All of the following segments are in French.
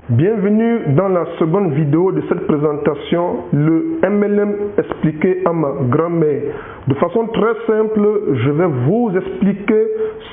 Bienvenue dans la seconde vidéo de cette présentation, le MLM expliqué à ma grand-mère. De façon très simple, je vais vous expliquer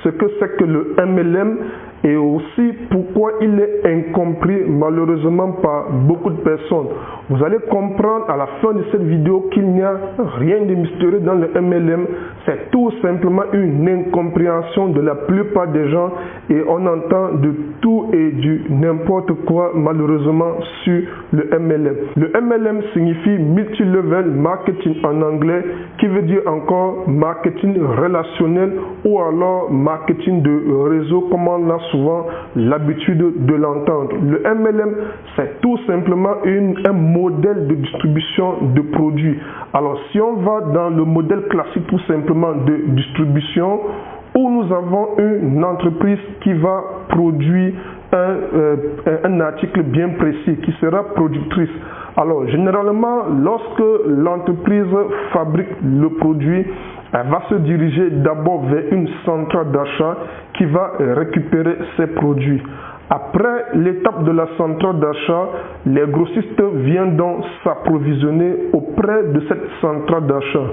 ce que c'est que le MLM et aussi pourquoi il est incompris malheureusement par beaucoup de personnes. Vous allez comprendre à la fin de cette vidéo qu'il n'y a rien de mystérieux dans le MLM. C'est tout simplement une incompréhension de la plupart des gens et on entend de tout et du n'importe quoi malheureusement sur le MLM. Le MLM signifie Multi-Level Marketing en anglais, qui veut dire encore marketing relationnel ou alors marketing de réseau comme on a souvent l'habitude de l'entendre. Le MLM, c'est tout simplement un modèle de distribution de produits. Alors si on va dans le modèle classique tout simplement de distribution, où nous avons une entreprise qui va produire un article bien précis, qui sera productrice. Alors, généralement, lorsque l'entreprise fabrique le produit, elle va se diriger d'abord vers une centrale d'achat qui va récupérer ses produits. Après l'étape de la centrale d'achat, les grossistes viennent donc s'approvisionner auprès de cette centrale d'achat.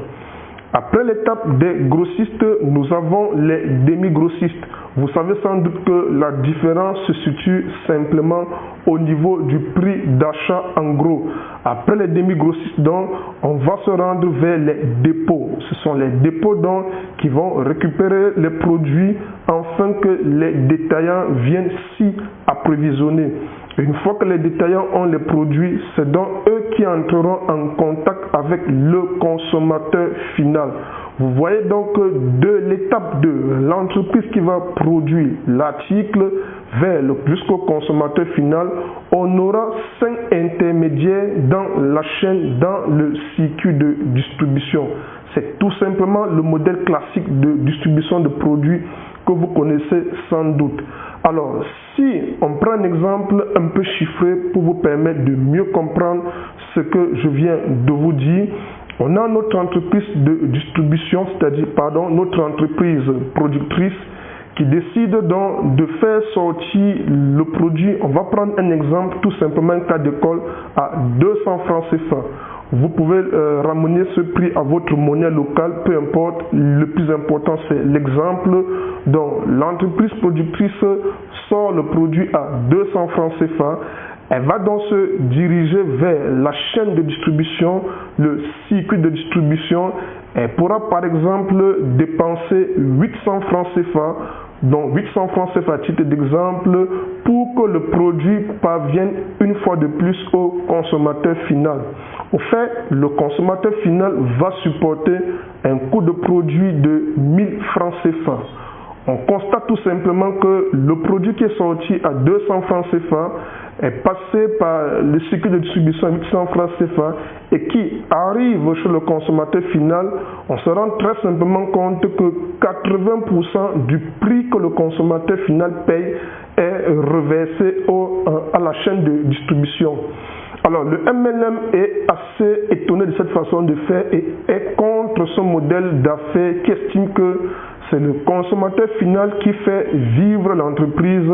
Après l'étape des grossistes, nous avons les demi-grossistes. Vous savez sans doute que la différence se situe simplement au niveau du prix d'achat en gros. Après les demi-grossistes, donc, on va se rendre vers les dépôts. Ce sont les dépôts donc qui vont récupérer les produits afin que les détaillants viennent s'y approvisionner. Une fois que les détaillants ont les produits, c'est donc eux qui entreront en contact avec le consommateur final. Vous voyez donc de l'étape de l'entreprise qui va produire l'article jusqu'au consommateur final, on aura 5 intermédiaires dans la chaîne, dans le circuit de distribution. C'est tout simplement le modèle classique de distribution de produits que vous connaissez sans doute. Alors, si on prend un exemple un peu chiffré pour vous permettre de mieux comprendre ce que je viens de vous dire, on a notre entreprise de distribution, c'est-à-dire, notre entreprise productrice qui décide donc de faire sortir le produit. On va prendre un exemple, tout simplement un cas d'école à 200 francs CFA. Vous pouvez ramener ce prix à votre monnaie locale, peu importe. Le plus important, c'est l'exemple dont l'entreprise productrice sort le produit à 200 francs CFA. Elle va donc se diriger vers la chaîne de distribution, le circuit de distribution. Elle pourra par exemple dépenser 800 francs CFA, donc 800 francs CFA à titre d'exemple, pour que le produit parvienne une fois de plus au consommateur final. Au fait, le consommateur final va supporter un coût de produit de 1000 francs CFA. On constate tout simplement que le produit qui est sorti à 200 francs CFA est passé par le circuit de distribution à 800 francs CFA et qui arrive chez le consommateur final. On se rend très simplement compte que 80% du prix que le consommateur final paye est reversé à la chaîne de distribution. Alors, le MLM est assez étonné de cette façon de faire et est contre ce modèle d'affaires qui estime que c'est le consommateur final qui fait vivre l'entreprise.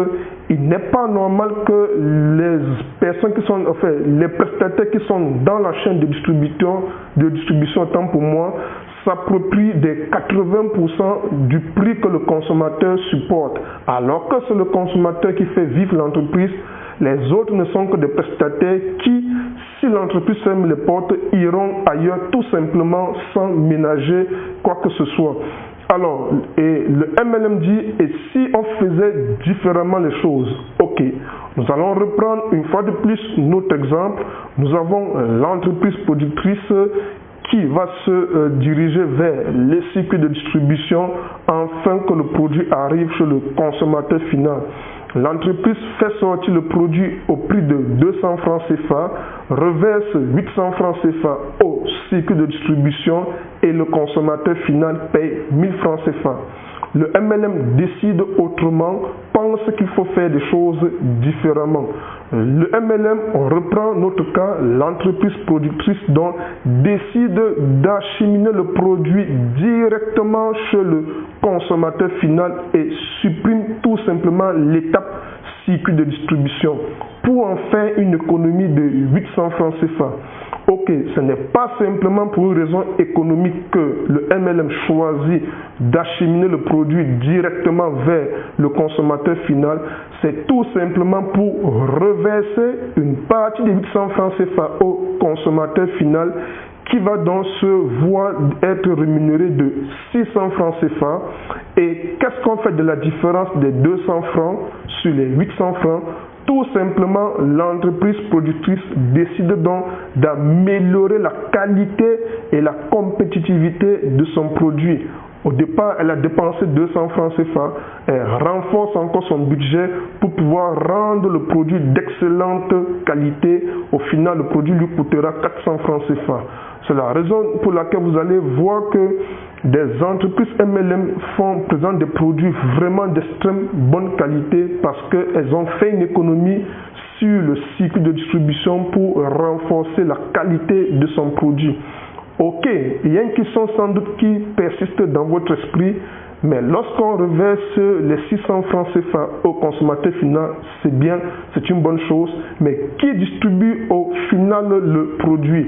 Il n'est pas normal que les personnes qui sont, les prestataires qui sont dans la chaîne de distribution, autant pour moi, s'approprient des 80% du prix que le consommateur supporte. Alors que c'est le consommateur qui fait vivre l'entreprise. Les autres ne sont que des prestataires qui, si l'entreprise ferme les portes, iront ailleurs tout simplement sans ménager quoi que ce soit. Alors, et le MLM dit, et si on faisait différemment les choses? Ok, nous allons reprendre une fois de plus notre exemple. Nous avons l'entreprise productrice qui va se diriger vers les circuits de distribution afin que le produit arrive chez le consommateur final. L'entreprise fait sortir le produit au prix de 200 francs CFA, reverse 800 francs CFA au circuit de distribution et le consommateur final paye 1000 francs CFA. Le MLM décide autrement, pense qu'il faut faire des choses différemment. Le MLM, on reprend notre cas, l'entreprise productrice donc décide d'acheminer le produit directement chez le consommateur final et supprime tout simplement l'étape circuit de distribution. Pour pour en faire une économie de 800 francs CFA. Ok, ce n'est pas simplement pour une raison économique que le MLM choisit d'acheminer le produit directement vers le consommateur final. C'est tout simplement pour reverser une partie des 800 francs CFA au consommateur final, qui va donc se voir être rémunéré de 600 francs CFA. Et qu'est-ce qu'on fait de la différence des 200 francs sur les 800 francs? Tout simplement, l'entreprise productrice décide donc d'améliorer la qualité et la compétitivité de son produit. Au départ, elle a dépensé 200 francs CFA. Elle renforce encore son budget pour pouvoir rendre le produit d'excellente qualité. Au final, le produit lui coûtera 400 francs CFA. C'est la raison pour laquelle vous allez voir que des entreprises MLM présentent des produits vraiment d'extrême bonne qualité parce qu'elles ont fait une économie sur le cycle de distribution pour renforcer la qualité de son produit. Ok, il y a une question sans doute qui persiste dans votre esprit, mais lorsqu'on reverse les 600 francs CFA au consommateur final, c'est bien, c'est une bonne chose, mais qui distribue au final le produit?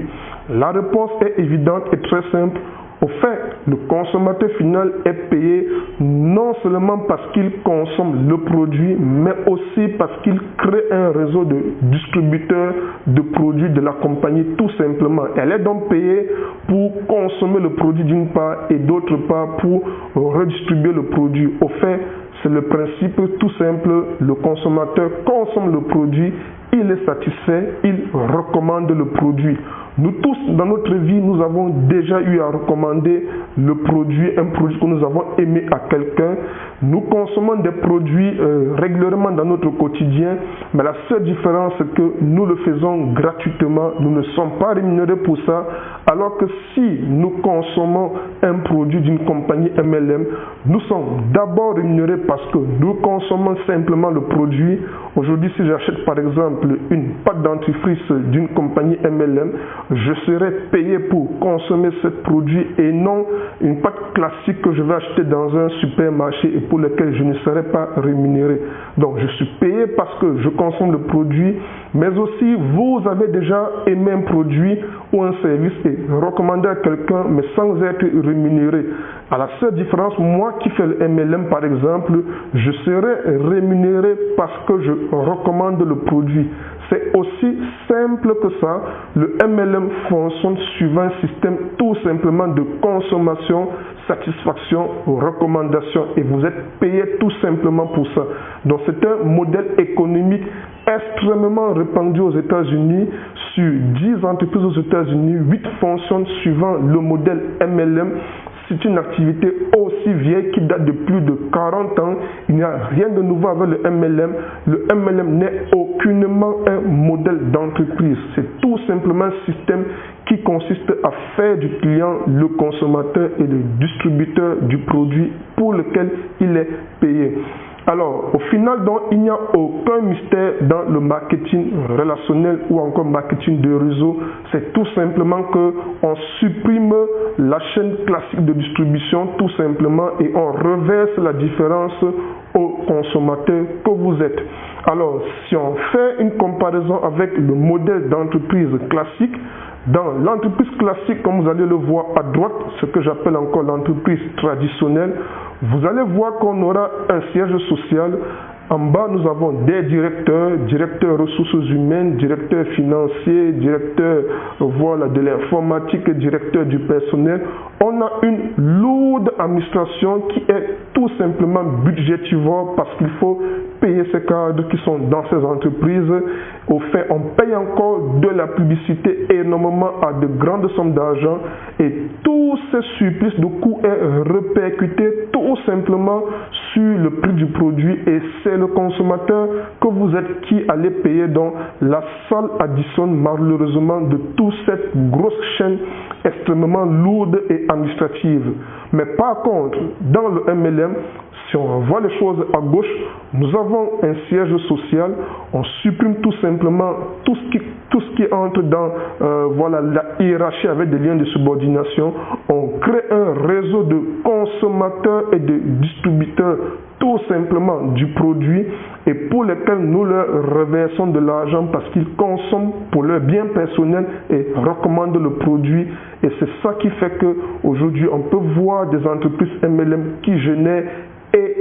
La réponse est évidente et très simple. Au fait, le consommateur final est payé non seulement parce qu'il consomme le produit, mais aussi parce qu'il crée un réseau de distributeurs de produits de la compagnie, tout simplement. Elle est donc payée pour consommer le produit d'une part et d'autre part pour redistribuer le produit. Au fait, c'est le principe tout simple. Le consommateur consomme le produit, il est satisfait, il recommande le produit. Nous tous, dans notre vie, nous avons déjà eu à recommander le produit, un produit que nous avons aimé à quelqu'un. Nous consommons des produits régulièrement dans notre quotidien, mais la seule différence, c'est que nous le faisons gratuitement. Nous ne sommes pas rémunérés pour ça, alors que si nous consommons un produit d'une compagnie MLM, nous sommes d'abord rémunérés parce que nous consommons simplement le produit. Aujourd'hui, si j'achète par exemple une pâte dentifrice d'une compagnie MLM, je serai payé pour consommer ce produit et non une pâte classique que je vais acheter dans un supermarché et pour lequel je ne serai pas rémunéré. Donc je suis payé parce que je consomme le produit, mais aussi vous avez déjà aimé un produit ou un service et recommandé à quelqu'un mais sans être rémunéré. À la seule différence, moi qui fais le MLM par exemple, je serai rémunéré parce que je recommande le produit. C'est aussi simple que ça. Le MLM fonctionne suivant un système tout simplement de consommation, satisfaction, recommandation et vous êtes payé tout simplement pour ça. Donc c'est un modèle économique extrêmement répandu aux États-Unis. Sur 10 entreprises aux États-Unis, 8 fonctionnent suivant le modèle MLM. C'est une activité aussi vieille qui date de plus de 40 ans. Il n'y a rien de nouveau avec le MLM. Le MLM n'est aucunement un modèle d'entreprise. C'est tout simplement un système qui consiste à faire du client le consommateur et le distributeur du produit pour lequel il est payé. Alors, au final, donc, il n'y a aucun mystère dans le marketing relationnel ou encore marketing de réseau. C'est tout simplement qu'on supprime la chaîne classique de distribution, tout simplement, et on reverse la différence au consommateur que vous êtes. Alors, si on fait une comparaison avec le modèle d'entreprise classique, dans l'entreprise classique, comme vous allez le voir à droite, ce que j'appelle encore l'entreprise traditionnelle, vous allez voir qu'on aura un siège social. En bas, nous avons des directeurs, directeurs ressources humaines, directeurs financiers, directeurs de l'informatique, directeurs du personnel. On a une lourde administration qui est tout simplement budgétivore parce qu'il faut payer ces cadres qui sont dans ces entreprises. Au fait, on paye encore de la publicité énormément à de grandes sommes d'argent et tout ce surplus de coûts est répercuté tout simplement sur le prix du produit et c'est le consommateur que vous êtes qui allez payer. Donc la seule addition malheureusement de toute cette grosse chaîne extrêmement lourde et administrative. Mais par contre, dans le MLM, si on voit les choses à gauche, nous avons un siège social, on supprime tout simplement tout ce qui entre dans la hiérarchie avec des liens de subordination, on crée un réseau de consommateurs et de distributeurs tout simplement du produit et pour lesquels nous leur reversons de l'argent parce qu'ils consomment pour leur bien personnel et recommandent le produit. Et c'est ça qui fait qu'aujourd'hui, on peut voir des entreprises MLM qui génèrent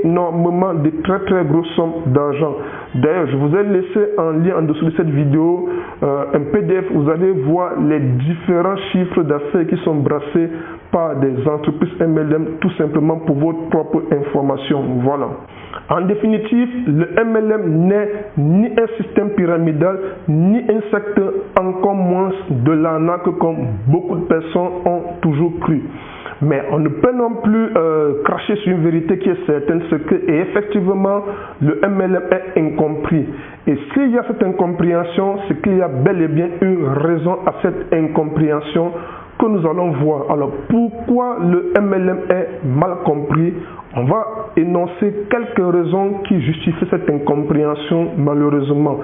énormément de très grosses sommes d'argent. D'ailleurs, je vous ai laissé un lien en dessous de cette vidéo, un PDF, vous allez voir les différents chiffres d'affaires qui sont brassés par des entreprises MLM, tout simplement pour votre propre information. Voilà. En définitive, le MLM n'est ni un système pyramidal, ni un secteur, encore moins de l'arnaque comme beaucoup de personnes ont toujours cru. Mais on ne peut non plus cracher sur une vérité qui est certaine, c'est que et effectivement le MLM est incompris. Et s'il y a cette incompréhension, c'est qu'il y a bel et bien une raison à cette incompréhension que nous allons voir. Alors pourquoi le MLM est mal compris? On va énoncer quelques raisons qui justifient cette incompréhension malheureusement.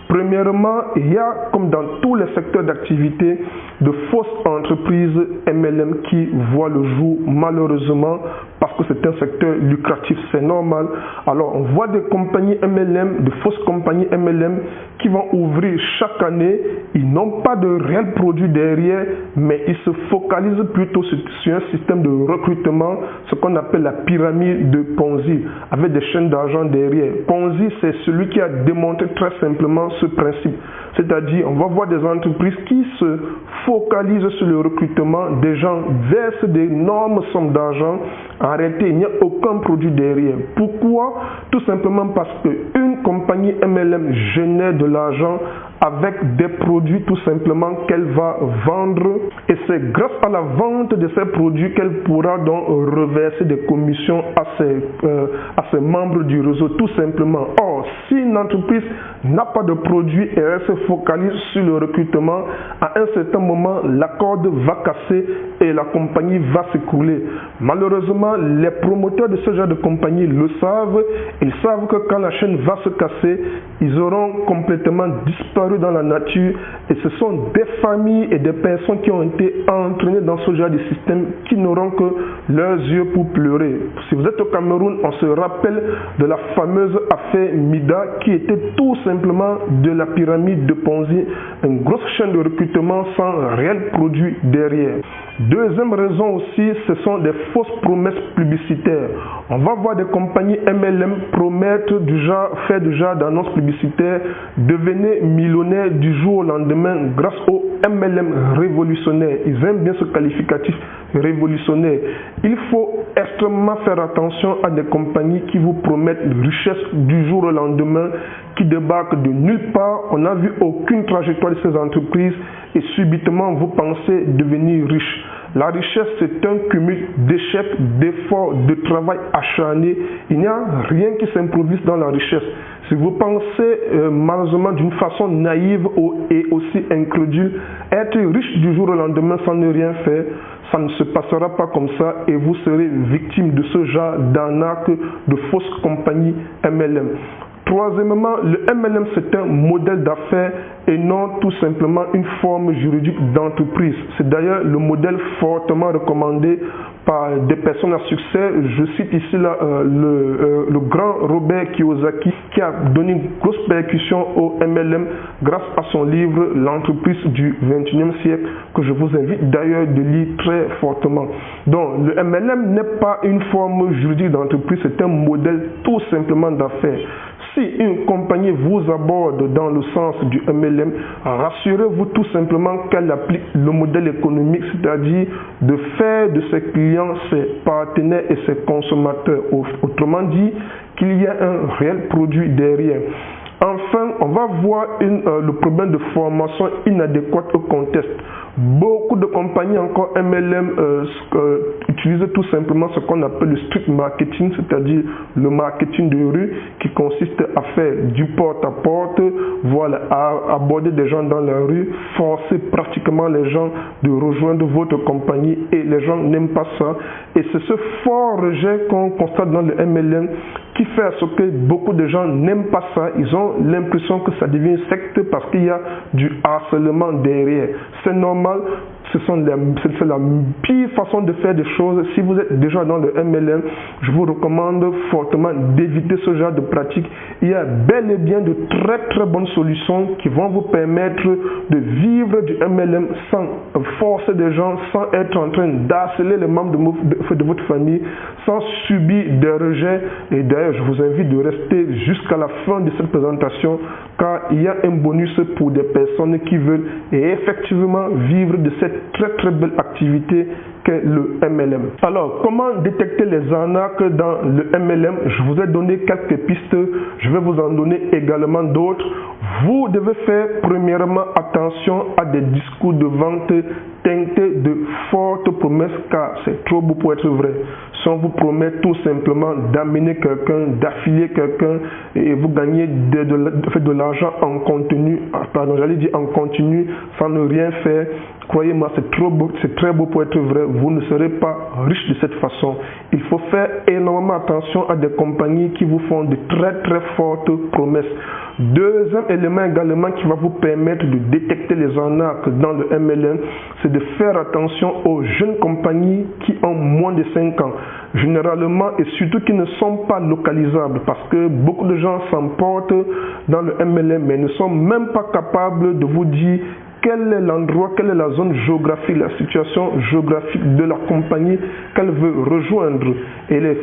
Premièrement, il y a, comme dans tous les secteurs d'activité, de fausses entreprises MLM qui voient le jour malheureusement parce que c'est un secteur lucratif, c'est normal. Alors on voit des compagnies MLM, de fausses compagnies MLM qui vont ouvrir chaque année. Ils n'ont pas de réels produits derrière, mais ils se focalisent plutôt sur un système de recrutement, ce qu'on appelle la pyramide de Ponzi, avec des chaînes d'argent derrière. Ponzi, c'est celui qui a démontré très simplement ce principe. C'est-à-dire, on va voir des entreprises qui se focalisent sur le recrutement, des gens versent d'énormes sommes d'argent. En réalité, il n'y a aucun produit derrière. Pourquoi? Tout simplement parce qu'une compagnie MLM génère de l'argent avec des produits tout simplement qu'elle va vendre. Et c'est grâce à la vente de ces produits qu'elle pourra donc reverser des commissions à ses membres du réseau, tout simplement. Or, si une entreprise n'a pas de produit et elle se focalise sur le recrutement, à un certain moment, la corde va casser et la compagnie va s'écrouler. Malheureusement, les promoteurs de ce genre de compagnie le savent. Ils savent que quand la chaîne va se casser, ils auront complètement disparu dans la nature, et ce sont des familles et des personnes qui ont été entraînées dans ce genre de système qui n'auront que leurs yeux pour pleurer. Si vous êtes au Cameroun, on se rappelle de la fameuse affaire Mida qui était tout simplement de la pyramide de Ponzi, une grosse chaîne de recrutement sans réel produit derrière. Deuxième raison aussi, ce sont des fausses promesses publicitaires. On va voir des compagnies MLM promettre faire du genre d'annonces publicitaires, devenez millionnaire du jour au lendemain grâce au MLM révolutionnaire. Ils aiment bien ce qualificatif révolutionnaire. Il faut extrêmement faire attention à des compagnies qui vous promettent une richesse du jour au lendemain, qui débarquent de nulle part. On n'a vu aucune trajectoire de ces entreprises et subitement vous pensez devenir riche. La richesse, c'est un cumul d'échecs, d'efforts, de travail acharné. Il n'y a rien qui s'improvise dans la richesse. Si vous pensez malheureusement d'une façon naïve et aussi incrédule, être riche du jour au lendemain sans ne rien faire, ça ne se passera pas comme ça et vous serez victime de ce genre d'arnaque de fausses compagnies MLM. Troisièmement, le MLM, c'est un modèle d'affaires et non tout simplement une forme juridique d'entreprise. C'est d'ailleurs le modèle fortement recommandé par des personnes à succès. Je cite ici le grand Robert Kiyosaki qui a donné une grosse percussion au MLM grâce à son livre « L'entreprise du 21e siècle » que je vous invite d'ailleurs de lire très fortement. Donc, le MLM n'est pas une forme juridique d'entreprise, c'est un modèle tout simplement d'affaires. Si une compagnie vous aborde dans le sens du MLM, rassurez-vous tout simplement qu'elle applique le modèle économique, c'est-à-dire de faire de ses clients ses partenaires et ses consommateurs. Autrement dit, qu'il y a un réel produit derrière. Enfin, on va voir le problème de formation inadéquate au contexte. Beaucoup de compagnies encore MLM utilisent tout simplement ce qu'on appelle le street marketing, c'est-à-dire le marketing de rue qui consiste à faire du porte-à-porte, voilà, à aborder des gens dans la rue, forcer pratiquement les gens de rejoindre votre compagnie et les gens n'aiment pas ça. Et c'est ce fort rejet qu'on constate dans le MLM qui fait à ce que beaucoup de gens n'aiment pas ça. Ils ont l'impression que ça devient une secte parce qu'il y a du harcèlement derrière. C'est normal. c'est la pire façon de faire des choses. Si vous êtes déjà dans le MLM, je vous recommande fortement d'éviter ce genre de pratique. Il y a bel et bien de très bonnes solutions qui vont vous permettre de vivre du MLM sans forcer des gens, sans être en train d'harceler les membres de votre famille, sans subir des rejets. Et d'ailleurs, je vous invite de rester jusqu'à la fin de cette présentation, car il y a un bonus pour des personnes qui veulent effectivement vivre de cette très belle activité qu'est le MLM. Alors, comment détecter les arnaques dans le MLM? Je vous ai donné quelques pistes, je vais vous en donner également d'autres. Vous devez faire premièrement attention à des discours de vente teintés de fortes promesses, car c'est trop beau pour être vrai. Si on vous promet tout simplement d'amener quelqu'un, d'affilier quelqu'un et vous gagnez de l'argent en continu, en continu, sans ne rien faire, croyez-moi, c'est très beau pour être vrai. Vous ne serez pas riche de cette façon. Il faut faire énormément attention à des compagnies qui vous font de très fortes promesses. Deuxième élément également qui va vous permettre de détecter les arnaques dans le MLM, c'est de faire attention aux jeunes compagnies qui ont moins de 5 ans. Généralement, et surtout qui ne sont pas localisables, parce que beaucoup de gens s'emportent dans le MLM mais ne sont même pas capables de vous dire quel est l'endroit, quelle est la zone géographique, la situation géographique de la compagnie qu'elle veut rejoindre. Et les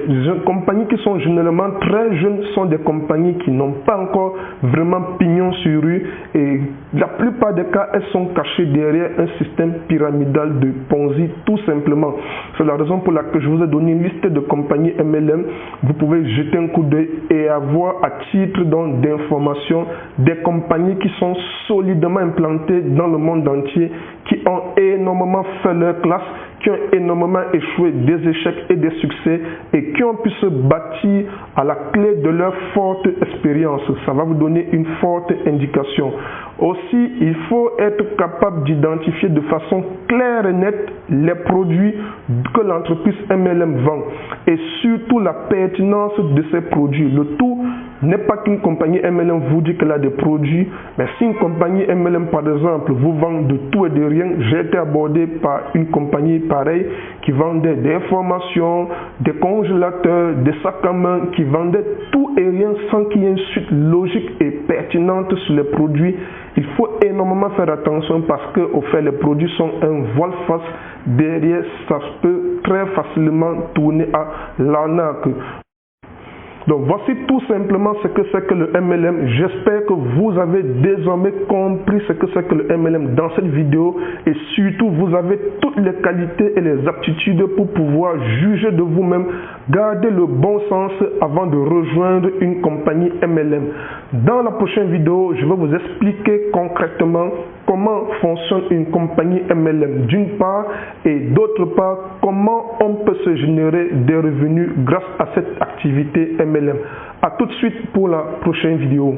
compagnies qui sont généralement très jeunes sont des compagnies qui n'ont pas encore vraiment pignon sur rue, et la plupart des cas, elles sont cachées derrière un système pyramidal de Ponzi, tout simplement. C'est la raison pour laquelle je vous ai donné une liste de compagnies MLM. Vous pouvez jeter un coup d'œil et avoir à titre d'information des compagnies qui sont solidement implantées dans le monde entier, qui ont énormément fait leur classe, qui ont énormément échoué, des échecs et des succès, et qui ont pu se bâtir à la clé de leur forte expérience. Ça va vous donner une forte indication. Aussi, il faut être capable d'identifier de façon claire et nette les produits que l'entreprise MLM vend, et surtout la pertinence de ces produits. Le tout n'est pas qu'une compagnie MLM vous dit qu'elle a des produits, mais si une compagnie MLM, par exemple, vous vend de tout et de rien. J'ai été abordé par une compagnie pareille qui vendait des formations, des congélateurs, des sacs à main, qui vendaient tout et rien sans qu'il y ait une suite logique et pertinente sur les produits. Il faut énormément faire attention, parce que au fait, les produits sont un voile-face. Derrière, ça peut très facilement tourner à l'arnaque. Donc voici tout simplement ce que c'est que le MLM. J'espère que vous avez désormais compris ce que c'est que le MLM dans cette vidéo, et surtout vous avez toutes les qualités et les aptitudes pour pouvoir juger de vous-même, garder le bon sens avant de rejoindre une compagnie MLM. Dans la prochaine vidéo, je vais vous expliquer concrètement comment fonctionne une compagnie MLM d'une part, et d'autre part, comment on peut se générer des revenus grâce à cette activité MLM. A tout de suite pour la prochaine vidéo.